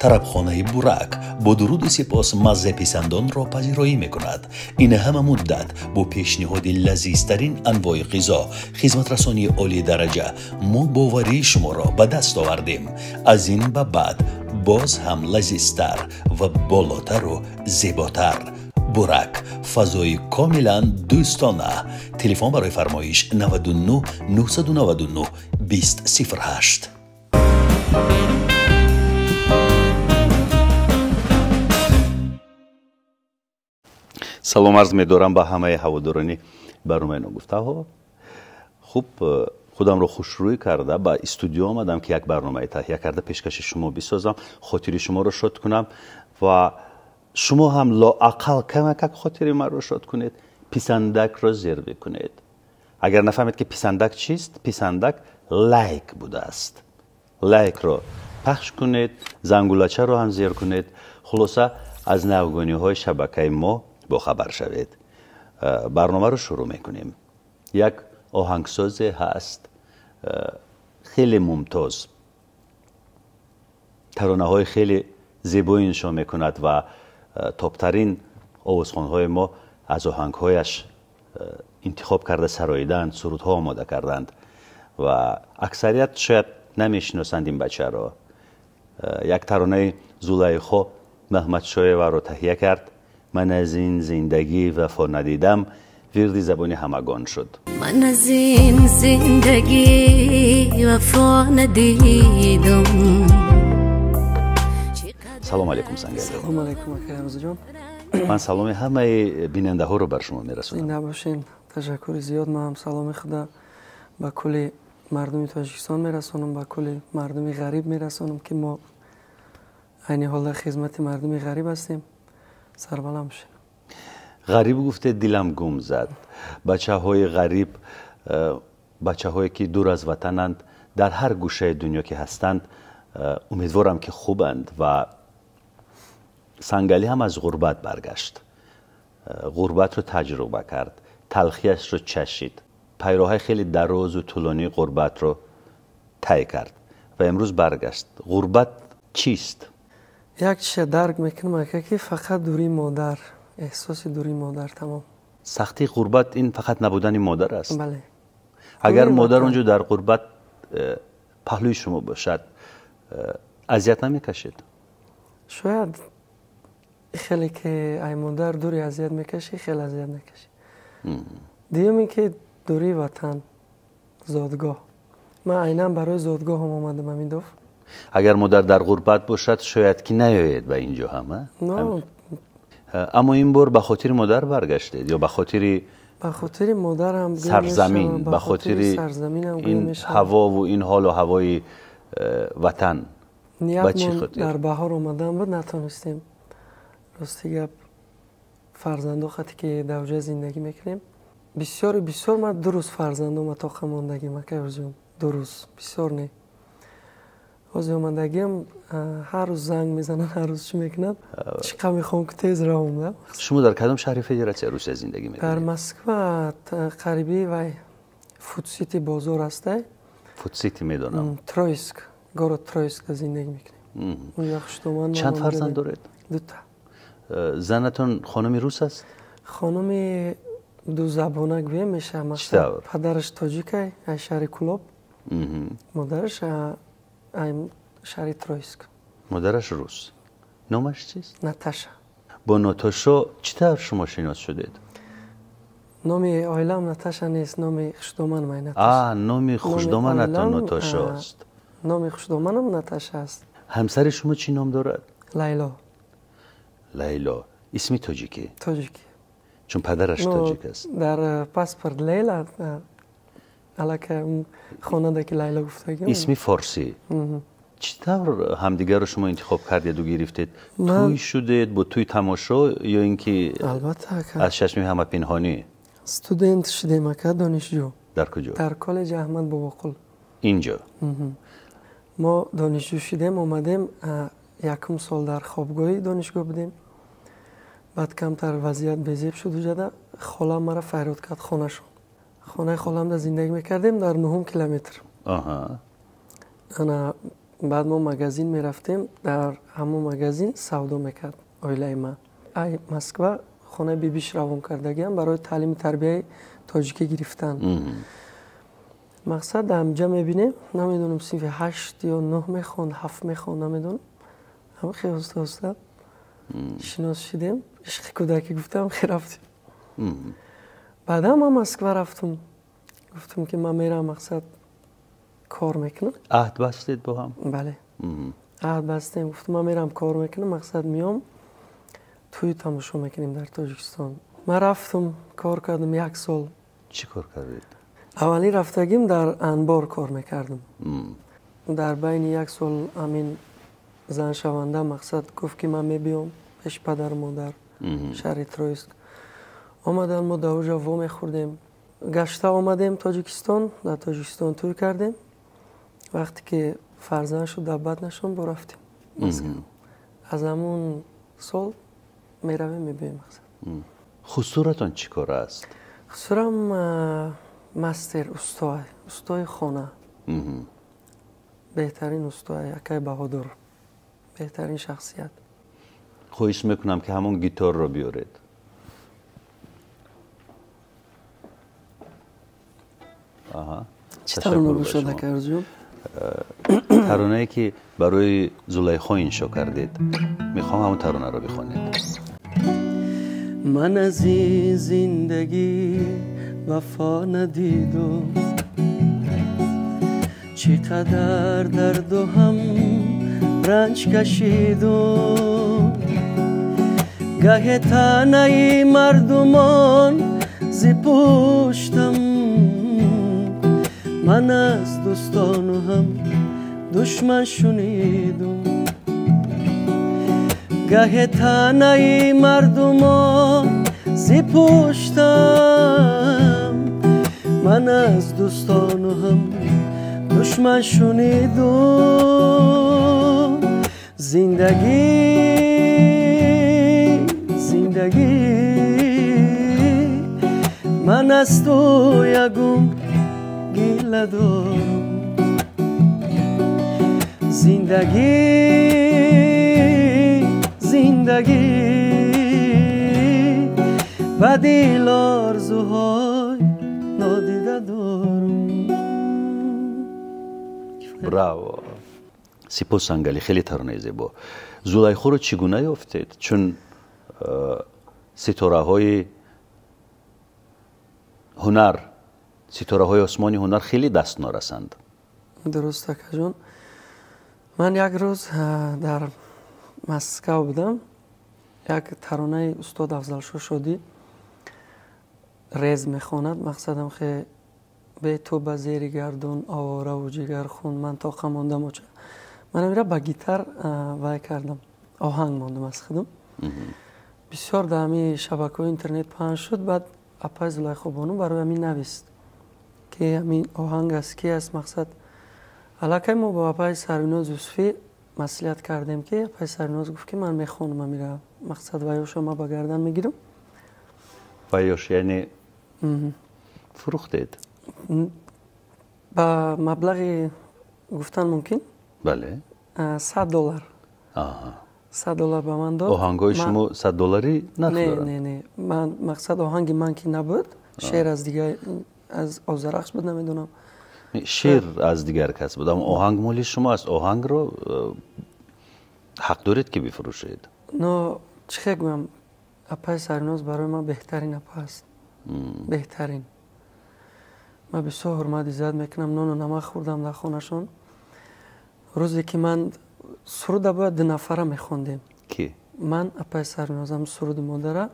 طربخانه بورک با درود سپاس مزه پسندان را پذیرایی میکند. این همه مدت با پیشنهاد لذیذترین انواع غذا، خدمت رسانی عالی درجه، ما باوری شما را به دست آوردیم. از این به بعد باز هم لذیذتر و بالاتر و زیباتر. بورک، فضای کاملا دوستانه. تلفن برای فرمایش 99 999 2008. سلام عرض می‌دارم به همه هواداران برنامه نگفته‌ها. خوب خودم رو خوشروی کرده به استودیو آمدم که یک برنامه تهیه کرده پیشکش شما بسازم، خاطری شما رو شاد کنم و شما هم لااقل کمک خاطری من رو شاد کنید. پسندک را زیر بکنید. اگر نفهمید که پسندک چیست، پسندک لایک بوده است. لایک رو پخش کنید، زنگولچه رو هم زیر کنید. خلاصه از نوگانی‌های شبکه ما با خبر شوید. برنامه رو شروع میکنیم. یک آهنگساز هست خیلی ممتاز، ترانه های خیلی زیبایی انشا میکند و تاپترین آوازخوان‌های ما از آهنگ‌هایش انتخاب کرده سراییدند، سرودها آماده کردند و اکثریت شاید نمیشناسند این بچه را. یک ترانه زلیخا محمد شایور را تهیه کرد. من از این زندگی وفا ندیدم، وردی زبانی همگان شد. من از این زندگی وفا ندیدم. سلام علیکم سنگلی. سلام علیکم اکرم جان. من سلام همه بیننده ها رو بر شما میرسونم. زنده باشین. تشکر زیاد. من هم سلام خدا به کل مردم تاجیکستان میرسونم، به کل مردم غریب میرسونم که ما عین حال در خدمت مردم غریب هستیم. سربلند باشین. غریب گفته دلم گم زد. بچه های غریب، بچه هایی که دور از وطنند، در هر گوشه دنیا که هستند، امیدوارم که خوبند و سنگلی هم از غربت برگشت. غربت رو تجربه کرد، تلخیش رو چشید، پیراهای خیلی دراز و طولانی غربت رو طی کرد و امروز برگشت. غربت چیست؟ یک چیز درک میکنم که فقط دوری مادر، احساس دوری مادر تمام. سختی غربت این فقط نبودن مادر است. بله. اگر مادر اونجا در غربت پهلوی شما باشد، اذیت نمیکشید؟ شاید خیلی که ای مادر دوری اذیت میکشی، خیلی اذیت میکشی. دیگه که دوری وطن، زادگاه. من عیناً برای زادگاه هم آمدم همین دفعه. اگر مادر در غربت باشد شاید که نیاید به اینجا هم. نه. اما این بار به خاطر مادر برگشتید یا به خاطر مادر هم سرزمین، به خاطر این هوا و این حال و هوای وطن؟ نیت در بهار اومدن بود نتونستیم. راستی گپ فرزندو خاطی که دوجه زندگی میکنیم بسیار من 2 روز فرزندو تا خماندگی مکرزم. 2 روز بسیار نه. از اومدگیم هر روز زنگ میزنن، هر روز چی میکنن، چقدر میخوام که تیز را اومدم. شما در کدام شهر فدراسیون روسیه زندگی میکنید؟ در مسکو قریبی و فوت سیتی بازار هسته. فوت سیتی میدونم. ترویسک، گورод ترویسک زندگی میکنیم. اون یخشتومان. چند فرزند دارید؟ 2 تا. زنتون خانمی روس است؟ خانمی 2 زبانه گویه میشه. مثلا پدرش تاجیکه، شهر کلوب. مادرش شهر ترویسک. مادرش روس. نامش چیست؟ ناتاشا. با ناتاشا چطور شما شناس شدید؟ نام عائله‌ام ناتاشا نیست، نام خوشدامن من ناتاشا. نام خوشدامنتون ناتاشا است. نام خوشدامنم ناتاشا است. همسر شما چی نام دارد؟ لیلا. لیلا. اسمی تاجیکی؟ تاجیکی. چون پدرش تاجیک است. در پاسپورت لیلا علاکه خانواده که لیلا گفتگی. اسمی فارسی. چطور همدیگر رو شما انتخاب کردید و گرفتید؟ توی شدید با توی تماشا یا اینکه البته از چشم همه پنهانی؟ استودنت شدیم که دانشجو. در کجا؟ در کالج احمد باباقل. اینجا. ما دانشجو شدیم، اومدیم 1 سال در خوابگاهی دانشگاه بودیم. بعد کمتر وضعیت بزیب شد و جده خالم مرا فرود کرد خانه شون. خانه خالم در زندگی میکردیم در 9 کیلومتر. آها. انا بعد ما مگزین میرفتیم، در همون مگزین سودا میکرد اویلای من. ای مسکو خونه بیبیش روان کردگیم برای تعلیم تربیه تاجیکی گرفتن. مقصد همجا میبینیم، نمیدونم صنف 8 یا 9 میخوند 7 میخوند نمیدونم، همه خیلی استاد شناس شدیم. عشق کودکی گفتم خیلی رفتیم. بعد هم مسکو رفتم، گفتم که من میرم مقصد کار میکنم. عهد بستید با هم؟ بله عهد بستیم، گفتم من میرم کار میکنم، مقصد میام توی تماشا میکنیم در تاجیکستان. من رفتم کار کردم 1 سال. چی کار کردید؟ اولی رفتگیم در انبار کار میکردم. در بین 1 سال همین زن شونده مقصد گفت که من میبیام پیش پدر مادر شهر ترویسک. آمدن ما در اونجا وا میخوردیم. گشته آمدیم تاجیکستان، در تاجیکستان توی کردیم. وقتی که فرزند شد دعوت نشون برفتیم. از همون سال میرویم میبینیم. خسورتان چی کار است؟ خسورم مستر استای خانه. بهترین استای یکی بهادر، بهترین شخصیت. خواهش میکنم که همون گیتار رو بیارید. چه ترانه رو شده کرد؟ ترانه‌ای که برای زلیخا انشا کردید، میخوام همون ترانه رو بخونید. من از این زندگی وفا ندیدم، چقدر درد و هم رنج کشیدم. گه تنهی مردمان زی پشتم، من از دوستان هم دشمن شنیدم. گه تنهی مردمان زی پشتم، من از دوستان هم دشمن شنیدم. زندگی من از تو یگم گیله دارم. زندگی و دل آرزوهای نادیده دارم. براو. سپاس سنگلی، خیلی ترانه زیبا. زلیخا رو چگونه یافتید؟ چون ستاره های هنر، ستاره های آسمانی هنر خیلی دست نارسند. درسته که جون. من یک روز در مسکو بودم، یک ترانه استاد افضل شادی ریز میخواند. مقصدم که به تو به زیر گردون آواره و جگر خون من تا خمانده موچه. من میره با گیتار وای کردم، آهنگ ماندم از خودم. بسیار در همین شبکه اینترنت پخش شد. بعد اپای زلیخا بانو برای همین نویست که همین آهنگ است کی است. مقصد علاقه ما با اپای سریناز یوسفی مصلحت کردیم که اپای سریناز گفت که من میخونم میرم. مقصد وایوش ما با گردن میگیرم. وایوش یعنی فروختید؟ با مبلغ گفتن ممکن؟ بله. $100. $100 به من داد. آهنگای شما $100 نرخ دارن؟ نه من مقصد آهنگ من که نبود، شعر از دیگه از آذرخش بود نمیدونم. شعر از دیگر کس بود، اما آهنگ مالی شما است. آهنگ رو حق دارید که بفروشید. نه چه گویم، اپای سریناز برای من بهترین اپا است. بهترین. من بسیار حرمت عزت میکنم. نان و نمک خوردم در خونشون. روزی که من سرود باید 2 نفره میخوندیم. کی؟ من اپای سرینازم سرود مادره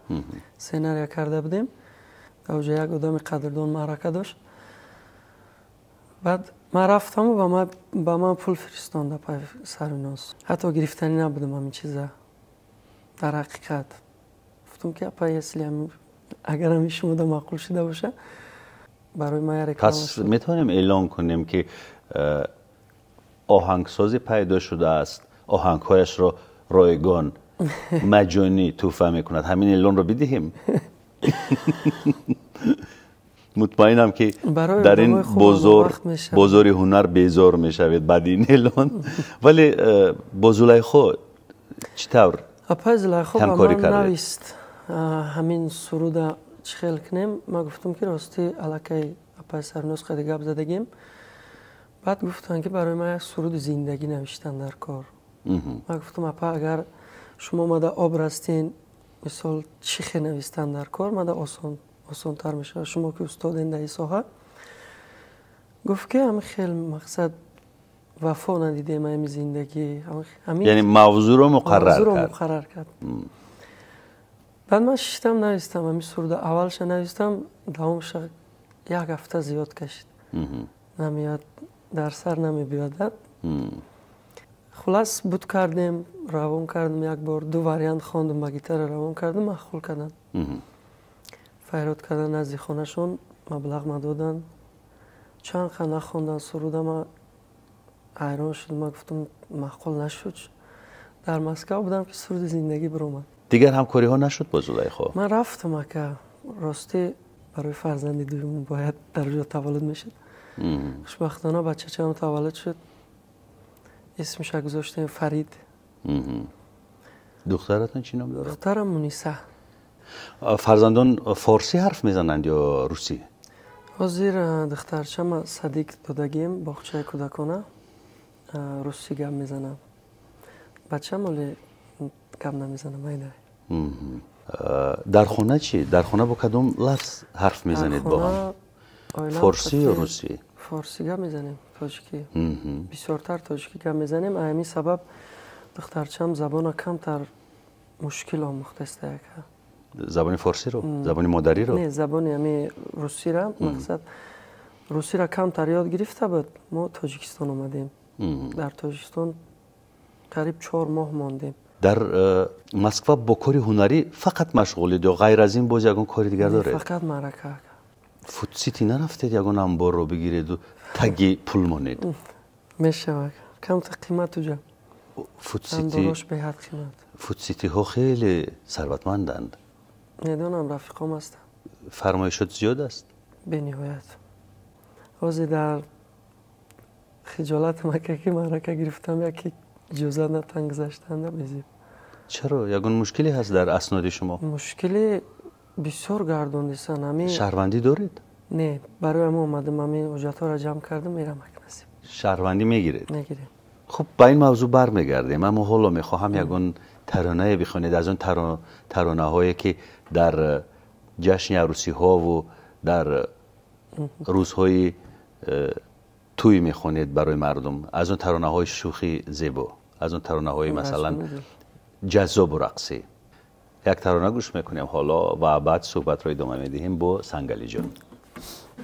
سیناریا کرده بودیم. اوجه یک آدم قدردان معرکه داشت. بعد من رفتم و با من پول فرستاند اپای سریناز. حتی گرفتنی نبودم همین چیزا. در حقیقت گفتم که اپای اصلی اگر همی شما دا معقول شده باشه برای ما یک رکلام. پس میتونیم اعلان کنیم که آهنگسازی پیدا شده است، آهنگهایش را رایگان مجانی توفه میکند. همین اعلان رو بدهیم. مطمئنم که در این بازار هنر بیزار میشوید بعد این اعلان. ولی با زلیخا چطور همکاری کردید؟ همین سرود چی خیلی کنیم. ما گفتم که راستی علاقه اپای سرنوز خیلی گپ زدگیم. بعد گفتن که برای ما یک سرود زندگی نوشتن در کار. ما گفتم اپا اگر شما ماده آب رستین مثال چی خیلی نوشتن در کار ماده آسان تر میشه. شما که استاد این دهی ساحه گفت که همه خیلی مقصد وفا ندیده ما همین زندگی. یعنی موضوع رو مقرر کرد. بعد من شیشتم نوشتم. همین سرود اولش نوشتم، دومش یک هفته زیاد کشید. نمیاد در سر نمی بیادد. خلاص بود کردیم، روان کردم یک بار، دو واریانت خواندم، با گیتار روان کردم، مخول کردن. فیراد کردن نزدیک خونهشون، مبلغ ما دادن. چند خانه خوندن سروده، ما حیران شدم. ما گفتم مخول نشد. در مسکو بودم که سرود زندگی برومد. دیگر همکاری ها نشد با زلیخا؟ من رفتم که راستی برای فرزندی دوم باید در جا تولد میشد. خوشبختانه بچه چم تولد شد. اسمش گذاشتیم فرید. دخترتون چی نام داره؟ دخترم مونیسه. فرزندان فارسی حرف میزنند یا روسی؟ حاضر دخترچم صدیق دادگیم باغچه کودکانه روسی گپ میزنم. بچه‌م ولی گپ نمیزنم. اینه. در خونه چی؟ در خونه با کدوم لفظ حرف میزنید با هم؟ فارسی یا روسی؟ فارسی گپ میزنیم. تاجیکی. بسیارتر تاجیکی گپ میزنیم. همین سبب دخترچم زبان کمتر مشکل آموخته است. زبان فارسی رو؟ زبان مادری رو؟ نه، زبان همین روسی را. مقصد روسی را کمتر یاد گرفته بود. ما تاجیکستان اومدیم. در تاجیکستان قریب 4 ماه ماندیم. در مسکو با کاری هنری فقط مشغولید یا غیر از این باز یگان کاری دیگر داره؟ فقط معرکه. فوتسیتی نرفتید یگان انبار رو بگیرید و تگی پول مانید؟ میشه کم قیمت تو جا. فوتسیتی به حد قیمت. فوتسیتی ها خیلی ثروتمندند. میدونم، رفیقام هستم. فرمایشات زیاد است؟ به نهایت. حاضر در خجالت مکه که معرکه گرفتم یکی اجازه نتن گذاشتن بزیم. چرا؟ یگان مشکلی هست در اسناد شما؟ مشکلی بسیار گرداندیسن. همین شهروندی دارید؟ نه، برای ما اومدم همین اجرتا را جمع کردم میرم نصیب. شهروندی میگیرید؟ میگیریم. خب با این موضوع برمیگردیم. اما حالا میخواهم یگان ترانه بخونید از اون ترانه هایی که در جشن عروسی ها و در روزهای توی میخونید برای مردم. از اون ترانه های شوخی زیبا، از اون ترانه های مثلا جذاب و رقصی. یک ترانه گوش میکنیم حالا و بعد صحبت رو ادامه میدیم با سنگلی جان.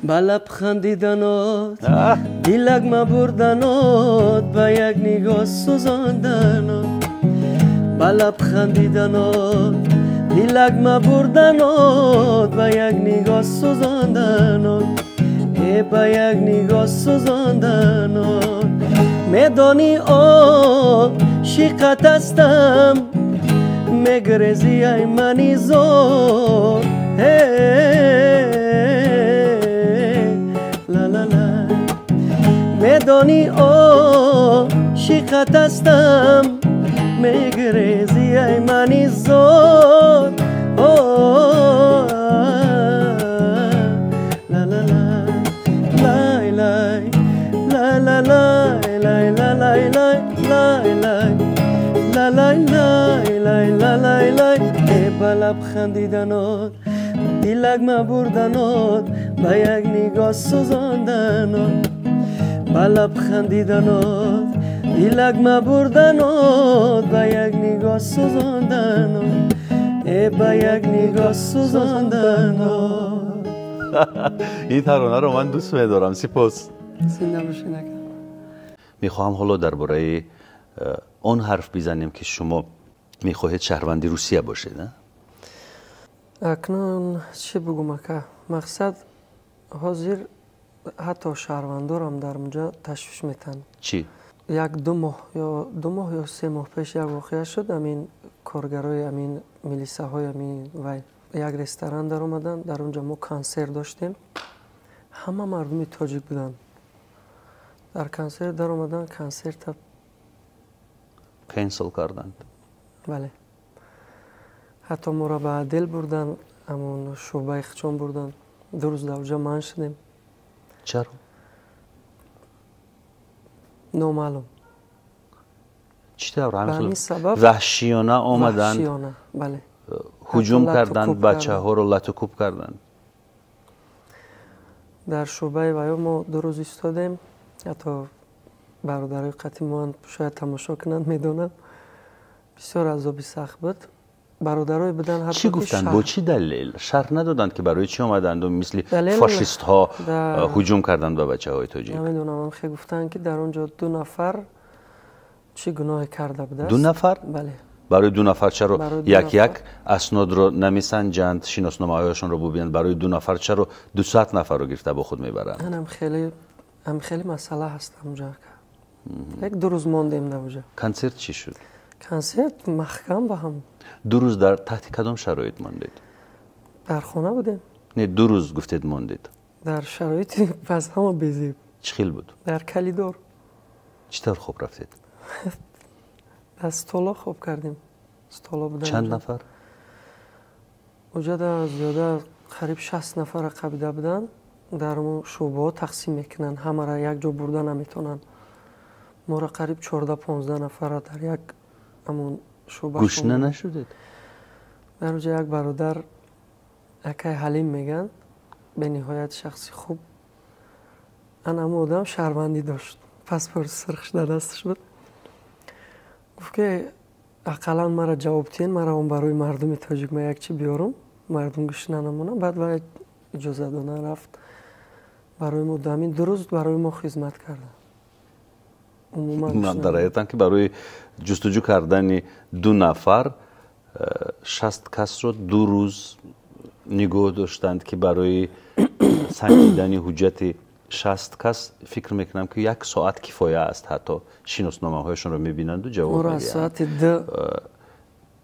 با لب خندیدنات دیلک ما بردنات با یک نگاه سوزاندنات. با لب خندیدنات دیلک ما بردنات با یک نگاه سوزاندنات. با یک نگاه سوزاندنات. میدانی عاشقت هستم میگریزی ای منی زور. لا لا لا. میدانی عاشقت هستم میگریزی ای منی زور. لا لا لا لای لای لا لا لای لای لای لای لای لا لای لای لای لای لای. با لب خندیدنات دیلک ما بردنات با یک نگاه سوزاندنات. با لب خندیدنات دیلک ما بردنات با یک نگاه سوزاندنات. با یک نگاه سوزاندنات. این ترانه رو من دوست می‌دارم. سپاس. زنده باشین. میخواهم حالا درباره اون حرف بزنیم که شما میخواهید شهروندی روسیه باشید. نه؟ اکنون چی بگم که مقصد حاضر حتی شهروندارم در اونجا تشویش میتن. چی؟ 1-2 ماه یا 3 ماه پیش یک واقعه شد. همین کارگرای همین میلیسه های همین و یک رستوران در اومدن. در اونجا ما کنسرت داشتیم. همه مردم تاجیک بودن. در کنسرت در اومدن، کنسرت کنسل کردند. بله. حتی ما را به عدل بردن، همون شعبه اخچان بردن. 2 روز در اونجا من شدیم. چرا؟ نامعلوم. چطور؟ همین سبب وحشیانه آمدند. وحشیانه، بله. هجوم کردند، بچه ها رو لط و کوب کردند. در شعبه ویا ما 2 روز ایستادیم. حتی برادرای قدیمیان شاید تماشا کنند میدونن. بسیار عذابی سخت بود. برادرای بدن حتی چی گفتند؟ با چی دلیل؟ شرح ندادند که برای چی آمدند و مثل فاشیست ها هجوم کردند به بچه های تاجیک؟ نمیدونم. خیلی گفتند که در اونجا 2 نفر چی گناه کرده بوده است. 2 نفر؟ بله. برای 2 نفر چرا یک اسناد رو نمیسنجند، شناسنامه‌هایشون رو ببینند؟ برای 2 نفر چرا 200 نفر رو گرفته با خود میبرند؟ هم خیلی مسئله هست اونجا. 1-2 روز ماندیم اونجا. کنسرت چی شد؟ کنسرت محکم با هم. 2 روز در تحت کدام شرایط ماندید؟ در خانه بودیم. نه 2 روز گفتید ماندید. در شرایط پس هم بیزی. چه خیل بود؟ در کلیدور. چطور خوب رفتید؟ استولا خوب کردیم. استولا بودن. چند نفر؟ اونجا در زیاده قریب 60 نفر قبیده بودن. در اون شعبه ها تقسیم میکنن، همه را یک جا بردن نمیتونن. ما را قریب 14-15 نفر در یک همون شعبه. گشنه نشدید؟ در اونجا یک برادر اکای حلیم میگن، به نهایت شخصی خوب. اما آدم شهروندی داشت، پاسپورت سرخش در دستش بود. گفت که اقلا مرا جواب تین، مرا اون برای مردم تاجیک من یک چی بیارم، مردم گشنه نمونم. بعد باید اجازه دادن رفت. برای ما همین 2 روز برای ما خدمت کردن. من در حقیقتا که برای جستجو کردن 2 نفر 60 کس رو 2 روز نگاه داشتند که برای سنجیدن حجت 60 کس فکر میکنم که 1 ساعت کفایه است. حتی شناسنامه هایشون رو میبینند و جواب میدهند.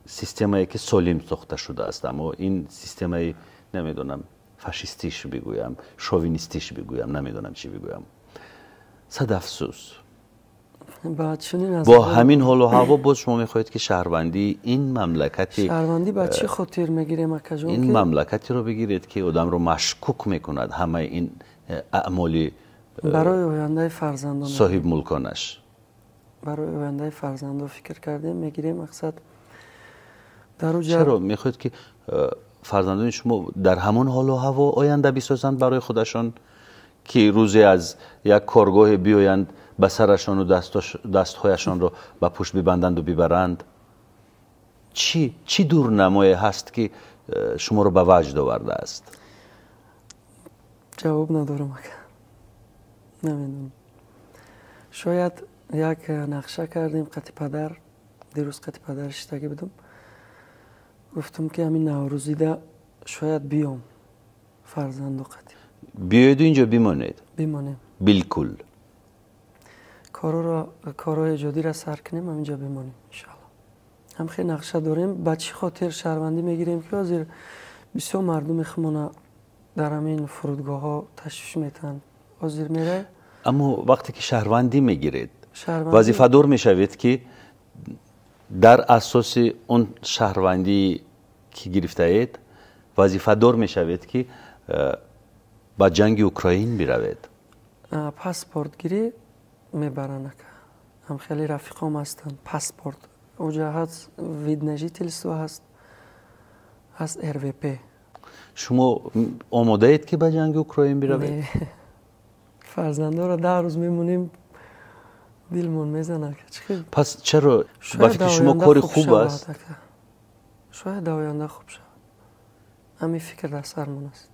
سیستمی که سالم ساخته شده است، اما این سیستمی نمیدونم فاشیستیش بگویم، شوینیستیش بگویم، نمیدونم چی بگویم. صد افسوس. با همین حال و هوا باز شما میخواهید که شهروندی این مملکتی، شهروندی با چی خاطر میگیریم اکجان، این مملکتی رو بگیرید که آدم رو مشکوک میکند همه این اعمالی برای آینده فرزندان صاحب ملکانش. برای آینده فرزندان فکر کردیم میگیریم مقصد. چرا میخواهید که فرزندان شما در همون حال و هوا آینده بسازند برای خودشان که روزی از یک کارگاه بیایند به سرشان و دستهایشان رو به پشت ببندند و ببرند؟ چی دورنمای هست که شما رو به وجد آورده است؟ جواب ندارم اگر نمیدونم. شاید یک نقشه کردیم قطی پدر، دیروز قطی پدر شتگی بدم، گفتم که همین نوروزی ده شاید بیام فرزند و قطی بیاید اینجا بمانید. بمانیم بالکل. کارهای ایجادی را سر کنیم همینجا بمانیم انشاءالله. هم خیلی نقشه داریم. به چی خاطر شهروندی میگیریم که حاضر بسیار مردم خمونه در همین فرودگاه ها تشویش میتن حاضر میره. اما وقتی که شهروندی میگیرید وظیفه دار میشوید که در اساس اون شهروندی که گرفته اید وظیفه دار میشوید که با جنگ اوکراین بروید. پاسپورت گیری میبرن. هم خیلی رفیقام هستن. پاسپورت اونجا هست، ویدنجی تلسو هست RVP. شما آماده اید که به جنگ اوکراین بروید؟ فرزنده را 10 روز میمونیم دلمون میزنه. پس چرا وقتی که شما کاری خوب است؟ شاید آینده خوب شد. همین فکر در سرمون است.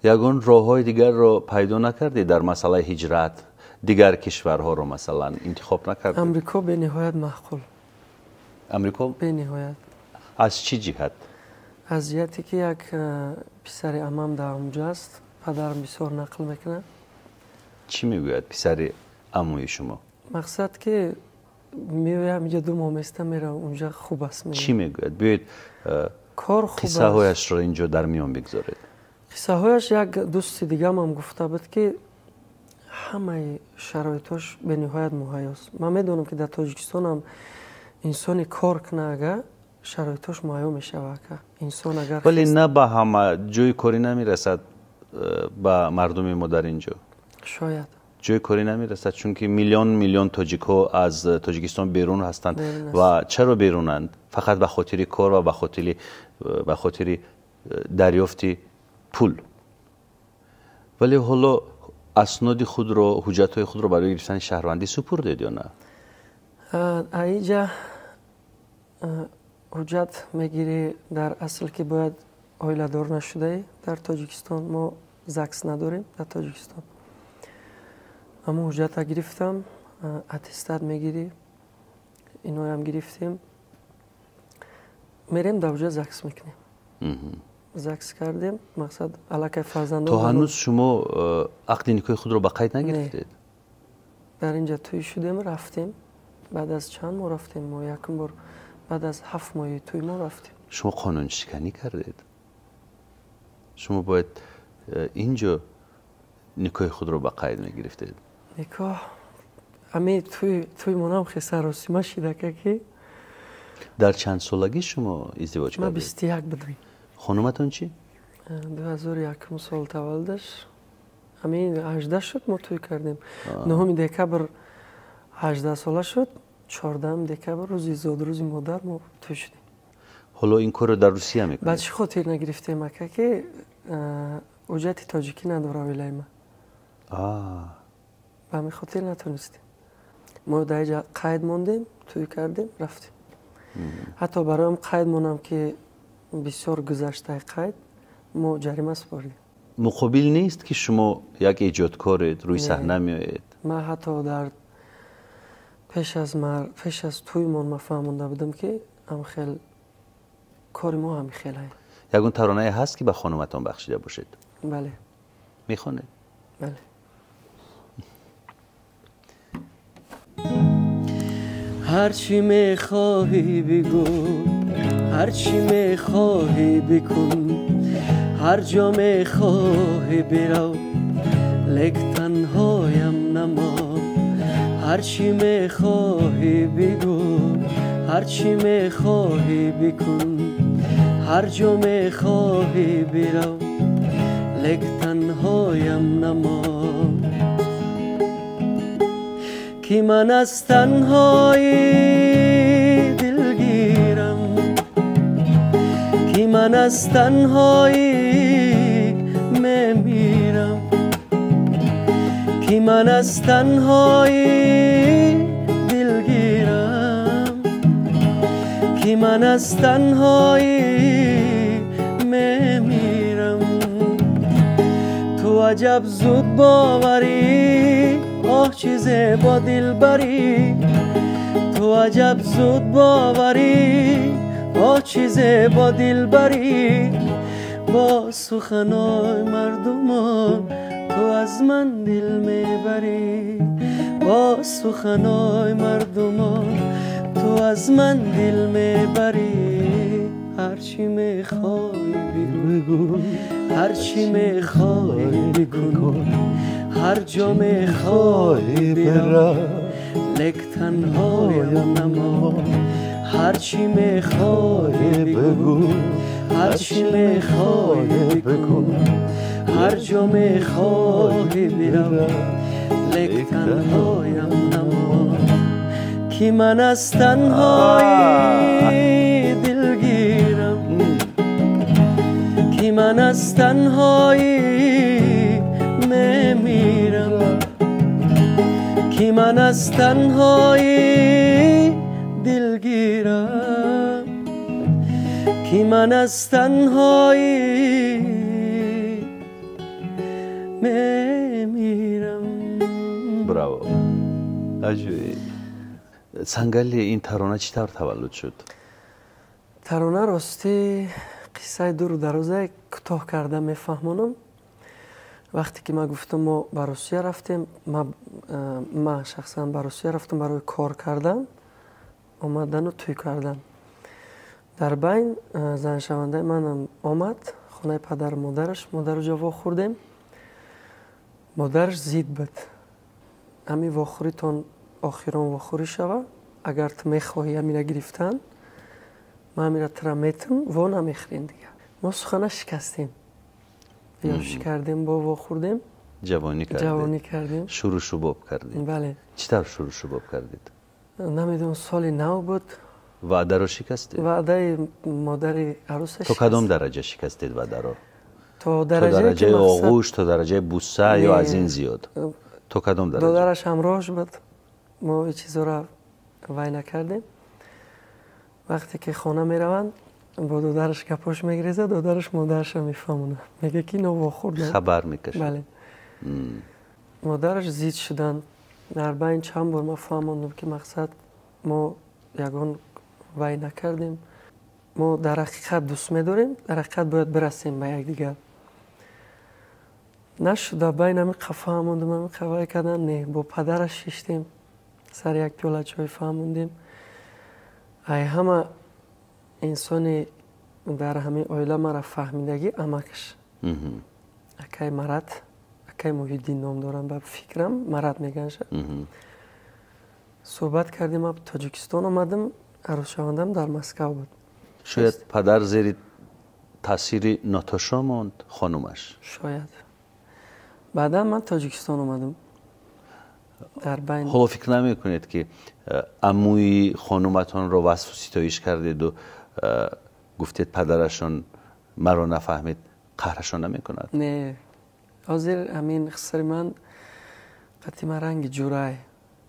یگان راه‌های دیگر رو پیدا نکردید در مسئله هجرت؟ دیگر کشورها رو مثلا انتخاب نکردید؟ امریکا به نهایت معقول. امریکا به نهایت. از چی جهت؟ از جهتی که یک پسر عمم در اونجا است، پدرم بسیار نقل میکنه. چی میگوید پسر عموی شما؟ مقصد که میگوید اینجا 2 ماه میسته میره اونجا خوب است. چی میگوید؟ بیاید کار خوب قصه هایش رو اینجا در میان بگذارید. қиссаҳояш як дӯсти дигам ҳам гуфта буд ки ҳамаи шароитош бениҳоят муҳайёст. Ман медонам ки дар Тоҷикистон ҳам инсони кор кунад агар шароитош муҳайё мешавад. Инсон агар вале на ба ҳама ҷои корӣ намерасад ба мардуми мо дар ин ҷо. Шояд ҷои корӣ намерасад, чунки миллион тоҷикҳо аз Тоҷикистон берун ҳастанд ва чаро берунанд? Фақат ба хотири кор ва ба хотири дарёфти пул. вале ҳоло асноди худро, ҳуҷҷатҳои худро барои гирифтани шаҳрвандӣ супурдед ё на? аиҷа ҳуҷҷат мегирӣ дар асл ки бояд оиладор нашудаӣ. Дар Тоҷикистон мо ЗАГС надорем. Дар Тоҷикистон аммо ҳуҷҷата гирифтам, аттестат мегирӣ, иноям гирифтем, мерем дар ҳуҷҷат ЗАГС мекунем. ЗАГС кардем, мақсад аллакай фарзандон. то ҳанӯз шумо ақди никоҳи худро ба қайд нагирифтед? дар инҷа тӯй шудем, рафтем. баъд аз чанд моҳ рафтем? мо якум бор баъд аз 7 моҳи тӯй мо рафтем. шумо қонуншиканӣ кардед. шумо бояд ин ҷо никоҳи худро ба қайд мегирифтед. никоҳ ами тӯй монам хесаросима шидака ки. дар чанд солагӣ шумо издивоҷ кардед? ма 21 будем. хонуматон чӣ? 2001 сол таваллудаш. ами 18 шуд, мо тӯй кардем. 9 декабр 18 сола шуд. 14 декабр рӯзи зод, рӯзи модар мо тӯй шудем. ҳоло ин корро дар Русия мекунед? ба чӣ хотир нагирифтем ака ки ҳуҷҷати тоҷикӣ надора оилаи ман. ба ҳамин хотир натонистем. мо дар инҷа қайд мондем, тӯй кардем, рафтем. ҳатто бароям қайд монам ки бисёр гузаштаи қайд, мо ҷарима спордем. муқобил нест ки шумо як эҷодкоред, рӯи саҳна меоед? ман ҳатто дар пеш аз тӯймон ман фаҳмонда будам ки ҳамхел кори мо ҳамин хел ай. ягон таронае ҳаст ки ба хонуматон бахшида бошед? бале. мехонед? бале. ҳарчи мехоҳӣ бигӯ, ҳарчи мехоҳӣ бикун, ҳар ҷо мехоҳӣ бирав, лек танҳоям намо. ҳарчи мехоҳӣ бигӯ, ҳарчи мехоҳӣ бикун, ҳар ҷо мехоҳӣ бирав, лек танҳоям намо. ки ман аз танҳоӣ дилгирам, ки ман аз танҳоӣ мемирам, ки ман аз танҳоӣ дилгирам, ки ман аз танҳоӣ мемирам. ту аҷаб зуд боварӣ، آه چه زیبا دلبری، تو عجب زود باوری، آه چه زیبا دلبری. با سخنای مردمان تو از من دل میبری، با سخنای مردمان تو از من دل میبری. هرچی میخوای بگو، هرچی میخوای بکن، هر جا میخوای برم، لک تنهایم نما. هرچی میخوای بگو، هرچی میخوای بکن، هر جا میخوای برم، لک تنهایم نما. کی من از تنهایی دلگیرم، کی من از تنهایی میمیرم، کی من از تنهایی دلگیرم، کی من از تنهایی میمیرم. براو. عجیب. سنگلی این ترانه چطور تولد شد؟ ترانه راستی قصه دور درازه کوتاه کرده میفهمونم. وقتی که ما گفتم ما به روسیه رفتیم، ما شخصا به روسیه رفتم برای کار کردن، اومدن و توی کردن. در بین زن شونده منم آمد، خانه پدر مادر جا واخوردیم. مادرش زید بود امی واخوری تان آخران واخوری شوه. اگر تو میخواهی امی را گرفتن ما امی را ترا میتم و نمیخرین دیگه. ما سخنه شکستیم بیارش کردیم با واخوردیم. جوانی کردیم. شروع شباب کردیم. بله. چطور شروع شباب کردید؟ نمیدونم سال 9 بود. وعده رو شکستید؟ وعده مادر عروسش. تو کدام درجه شکستید وعده رو؟ تو درجه آغوش، تو درجه بوسه یا از این زیاد؟ تو کدام درجه؟ دادرش همراهش بود. ما این چیزا را وای نکردیم. وقتی که خانه میروند با دادرش گپاش میگریزه، دادرش مادرش رو میفهمونه، میگه که اینو واخورد. خبر میکشه. بله. مادرش زید شدن. در بین چند بار ما فهموندم که مقصد ما یگان وای نکردیم. ما در حقیقت دوست میداریم، در حقیقت باید برسیم به یک دیگر. نشد بین همی فهموندم، همی قوای کردن نه. با پدرش ششتیم سر یک پیاله چای فهموندیم. ای همه انسان در همه عائله مرا فهمیدگی امکش اکای مرد، اکای محیدین نام دارم به فکرم مرد میگن شد. صحبت کردیم. اب تاجیکستان آمدم. عروس شوندم در مسکو بود. شاید پدر زیر تاثیر ناتاشا موند خانومش. شاید. بعدا من تاجیکستان آمدم. در بین حالا فکر نمی کنید که عموی خانومتان رو وصف و ستایش کردید و گفتید پدرشون مرا نفهمید قهرشون نمی کند؟ نه. حاضر امین خسر من قطعی رنگ جورای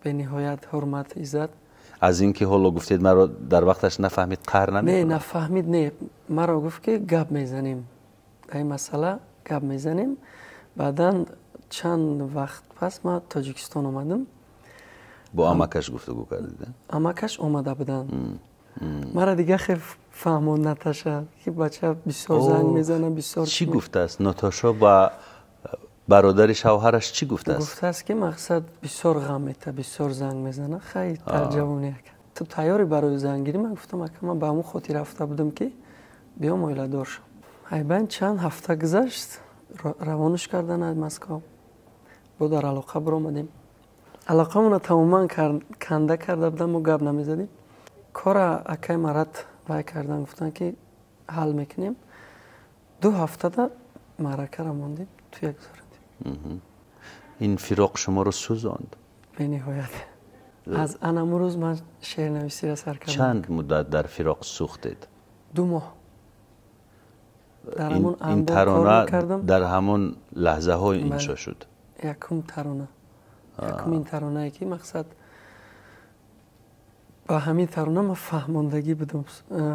به نهایت حرمت عزت. از اینکه حالا گفتید مرا در وقتش نفهمید قهر نمی کند؟ نه نفهمید نه. مرا گفت که گپ میزنیم. این مسئله گپ میزنیم. بعدا چند وقت پس ما تاجیکستان آمدم. با امکش گفتگو کردید؟ امکش آمده بودن. مرا دیگه خیلی فهمون نتاشا که بچه بسیار زنگ میزنه بسیار. چی گفته است ناتاشا با برادر شوهرش؟ چی گفته است؟ گفته است که مقصد بسیار غم میته، بسیار زنگ میزنه. خیلی در جوانی تو تیاری برای زنگیری؟ من گفتم که من به همون خاطر رفته بودم که بیام عائله دار شم. حیبان چند هفته گذشت روانش کردن از مسکو. با در علاقه برآمدیم. علاقه مون تماما کنده کرده بودم و گپ نمیزدیم. کار اکای مرد وای کردن گفتن که حل میکنیم. 2 هفته دا معرکه را موندیم توی یک زارندیم. این فراق شما رو سوزاند؟ به نهایت. از انم روز من شعر نویسی را سر کردم. چند مدت در فراق سوختید؟ 2 ماه. این ترانه در همون لحظه های انشا شد؟ یکم ترانه. یکم این ترانه که مقصد با همین ترانه ما فهماندگی بدم.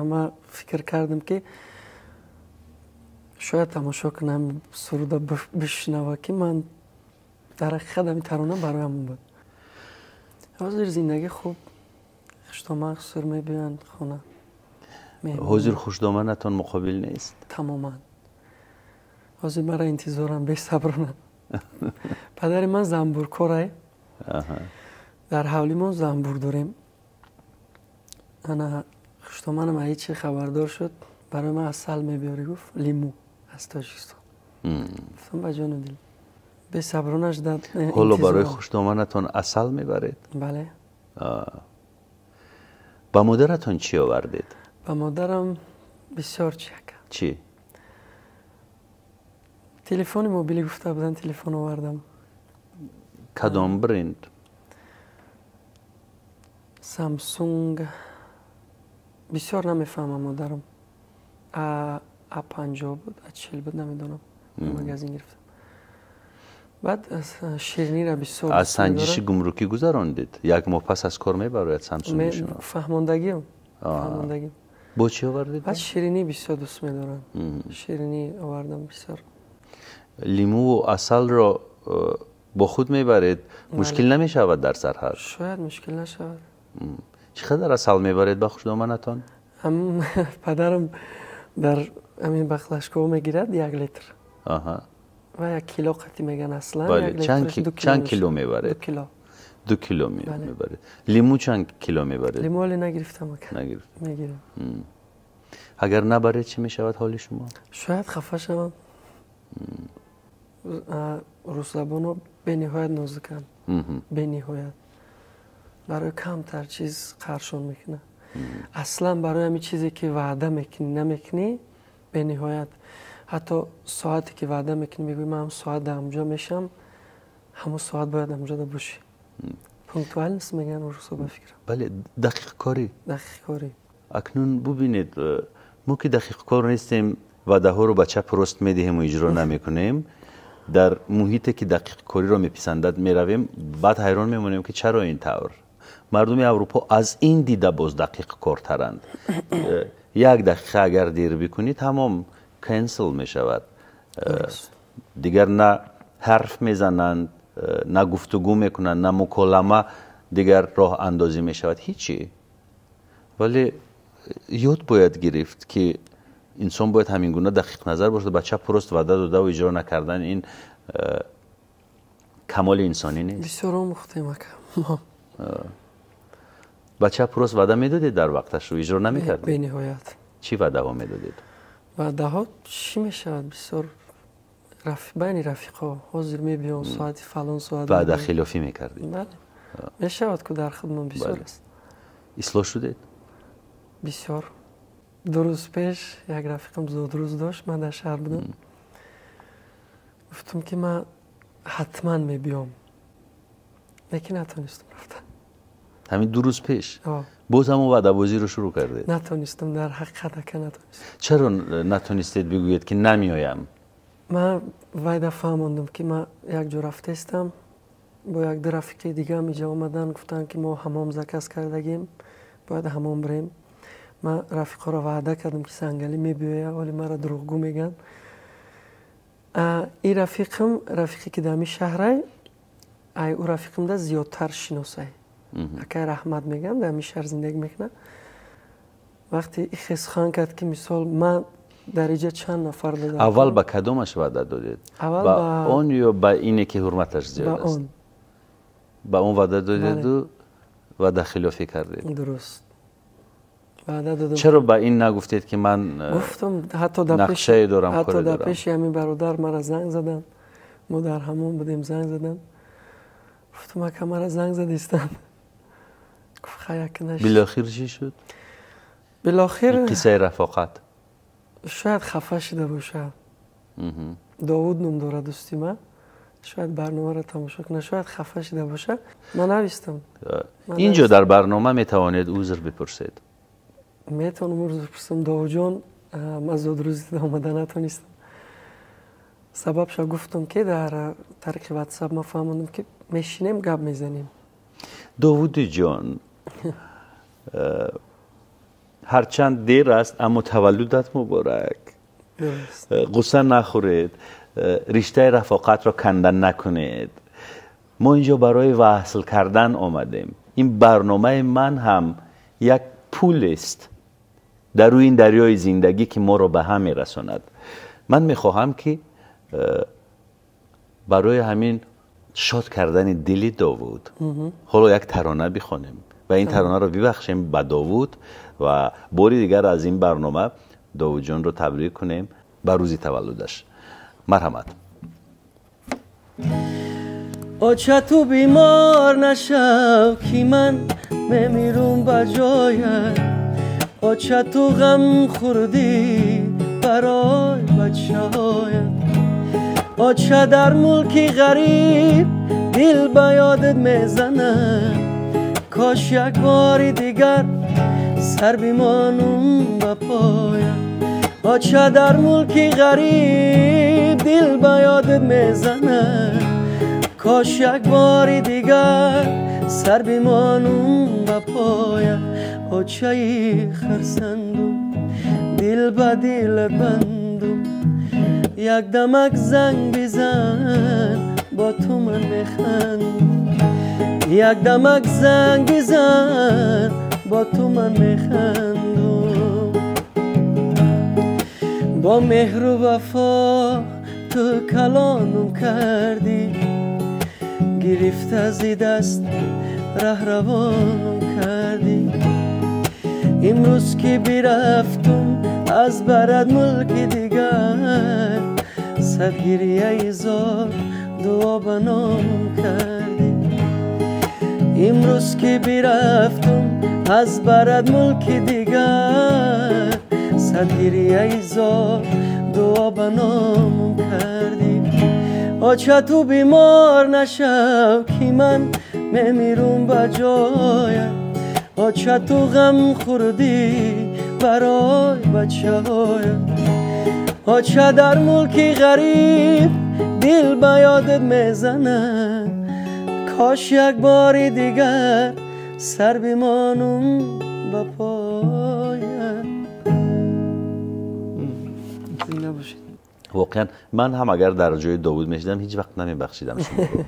ما فکر کردم که شاید تماشا کنم سروده بشنوه که من در حقیقت همین ترانه برای همون بود. حاضر زندگی خوب خوشدامن سر میبینن خونه. حضور خوشدامنتان مقابل نیست؟ تماما. حاضر مرا انتظارم به صبرانه. پدر من زنبورکاره. در حولی ما زنبور داریم. انا خوشدامنم هیچی خبردار شد برای من عسل میبیاری. گفت لیمو از تاجیکستان. گفتم به جان دل به صبرانش داد. حالا برای خوشدامنتان عسل میبرید؟ بله. با مادرتان چی آوردید؟ با مادرم بسیار چی؟ تلفن موبیلی گفته بودن تلفن آوردم. کدام برند؟ سامسونگ. بسیار نمیفهمم مادرم. A50 بود، A40 بود نمیدونم. مگزین گرفتم. بعد شیرینی را بسیار از سنجش گمرکی گذراندید؟ 1 ماه پس از کار میبرید سامسونگ شما؟ فهماندگی. با چی آوردید؟ بعد شیرینی بسیار دوست میدارم. شیرینی آوردم بسیار. لیمو و عسل را با خود میبرید؟ مشکل نمیشود در سرحد؟ شاید مشکل نشود. چقدر عسل میبرید با خوشدامنتان؟ پدرم در همین بخلشکو میگیرد 1 لیتر. و 1 کیلو قطعی میگن اصلا. چند کیلو میبرید؟ 2 کیلو. 2 کیلو میبرید. لیمو چند کیلو میبرید؟ لیمو ولی نگرفتم. نگرفت. میگیرم. اگر نبرید چی می شود حال شما؟ شاید خفه شوم. روسلبانو به نهایت نازکن، به نهایت برای کمتر چیز قهرشان میکنه. اصلا برای همین چیزی که وعده میکنی نمیکنی به نهایت. حتی ساعتی که وعده میکنی میگوی من هم ساعت در اونجا میشم، همون ساعت باید اونجا باشی. پونکتوال نیست میگن روسا بفکرم. بله، دقیق کاری. دقیق کاری. اکنون ببینید ما که دقیق کار نیستیم وعده ها رو به چپ راست میدهیم و اجرا نمیکنیم، در محیطی که دقیق کاری رو میپسندد میرویم، بعد حیران میمونیم که چرا این طور. مردم اروپا از این دیده باز دقیق کارترند. 1 دقیقه اگر دیر بکنی تمام کنسل میشود. دیگر نه حرف میزنند، نه گفتگو میکنند، نه مکالمه دیگر راه اندازی میشود، هیچی. ولی یاد باید گرفت که انسان باید همین گونه دقیق نظر باشه. بچه پرست وعده داده و اجرا نکردن این کمال انسانی نیست. بسیار مختلف ما بچه پرست وعده میدادید در وقتش رو اجرا نمیکردید؟ به نهایت. چی وعده ها میدادید؟ وعده ها چی میشود؟ بسیار بین رفیقا حاضر میبیم ساعت فلان ساعت وعده خلافی میکردید؟ بله میشود که در خدمت بسیار است. اصلاح شدید؟ بسیار. 2 روز پیش یک رفیقم زود روز داشت، من در شهر بودم، گفتم که من حتما میبیام، لیکن نتونستم رفتم. همین 2 روز پیش؟ باز هم وعده بازی رو شروع کردید؟ نتونستم، در حقیقت که نتونستم. چرا نتونستید بگویید که نمیایم؟ من وعده فهمیدم که من یک جا رفته استم، با 1 رفیق دیگه هم اینجا آمدن، گفتن که ما حمام زکس کردگیم، باید حمام بریم. من رفیقا را وعده کردم که سنگلی میبیایم، ولی مرا دروغگو میگن. این رفیقی که در این شهره، او رفیقم ده زیادتر شناسه. اکه رحمت میگم در این شهر زندگی میکنه. وقتی این خیسخان کرد که مثال من در اینجا چند نفر دادم. اول با کدومش وعده دادید؟ با اون یا با اینه که حرمتش زیاد است؟ با اون وعده دادید و وعده خلافی کردید؟ درست. وعده دادم. چرا با این نگفتید که من گفتم نقشه دارم، حتی کاری در دارم؟ پیش همین برادر مرا زنگ زدن، ما در همون بودیم، زنگ زدن، گفتم که مرا زنگ زدیستن. گفت خیلی که نشد. بالاخره چی شد؟ بالاخره قصه رفاقت شاید خفه شده باشه. داوود نام داره دوستی من، شاید برنامه را تماشا کنه، شاید خفه شده باشه. من نوشتم. اینجا در برنامه میتوانید عذر بپرسید. میتونم عذر بپرسم. داوود جان من زود روزی آمده نتونستم. سببش گفتم که در طریق واتساپ ما فهمیدم که میشینیم گپ میزنیم. داوود جان هرچند دیر است اما تولدت مبارک. غصه نخورید، رشته رفاقت را کندن نکنید. ما اینجا برای وصل کردن آمدیم. این برنامه من هم یک پول است در روی این دریای زندگی که ما را به هم میرساند. من میخواهم که برای همین شاد کردن دل داوود حالا یک ترانه بخوانیم و این ترانه رو ببخشیم به داوود و باری دیگر از این برنامه داوود جان رو تبریک کنیم به روز تولدش. مرحمت. آچه تو بیمار نشو که من میمیرم بجایت، آچه تو غم خوردی برای بچه هایت، آچه در ملکی غریب دل به یادت میزنه، کاش یک باری دیگر سر بیمانم به پایت، آچه در ملکی غریب دل به یادت میزنه، کاش یک باری دیگر سر بیمانم به پایت، آچه خرسندم دل به دلت بندم، یک دمک زنگ بزن با تو من میخندم، یک دمک زنگ بزن با تو من میخندم، با مهر و وفا تو کلانم کردی، گرفت از دست ره روانم کردی، امروز که برفتم از برد ملک دیگر، صد گریه زار دعا بنام کردی. امروز که برفتم از برد ملک دیگر، صد گریه زار دعا بنام کردی. آچه تو بیمار نشو که من میمیرم بجایت، آچه تو غم خوردی برای بچه هایت، آچه در ملک غریب دل به یادت میزنه، کاش یک بار دیگر سر بمانم به پایت. زنده باشید. واقعا من هم اگر در جای داوود میشدم هیچ وقت نمیبخشیدم شما رو،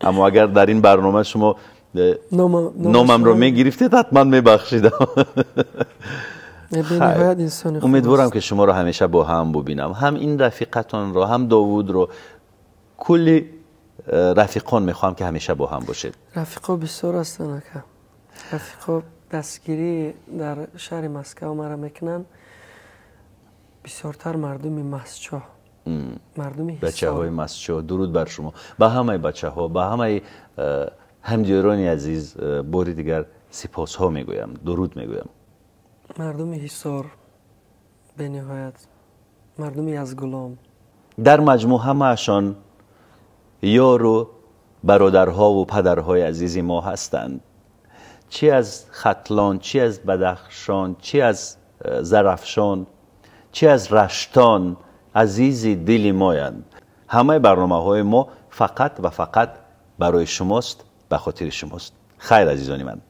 اما اگر در این برنامه شما نامم رو میگرفتید حتما میبخشیدم. امیدوارم که شما رو همیشه با هم ببینم، هم این رفیقتان رو، هم داوود رو، کلی رفیقان میخوام که همیشه با هم باشید. رفیقا بسیار هستن که رفیقا دستگیری در شهر مسکو مرا میکنن، بسیارتر مردم مسچو، مردم حساب، بچه های مسچو. درود بر شما، به همه بچه ها، به همه همدیرانی عزیز باری دیگر سپاس ها میگویم، درود میگویم. مردم حصار به نهایت، مردمی از گلام، در مجموع همه اشان یار و برادرها و پدرهای عزیزی ما هستند، چی از ختلان، چی از بدخشان، چی از زرافشان، چی از رشتان، عزیزی دلی مایند. همه برنامه های ما فقط و فقط برای شماست، به خاطر شماست. خیر عزیزانی من.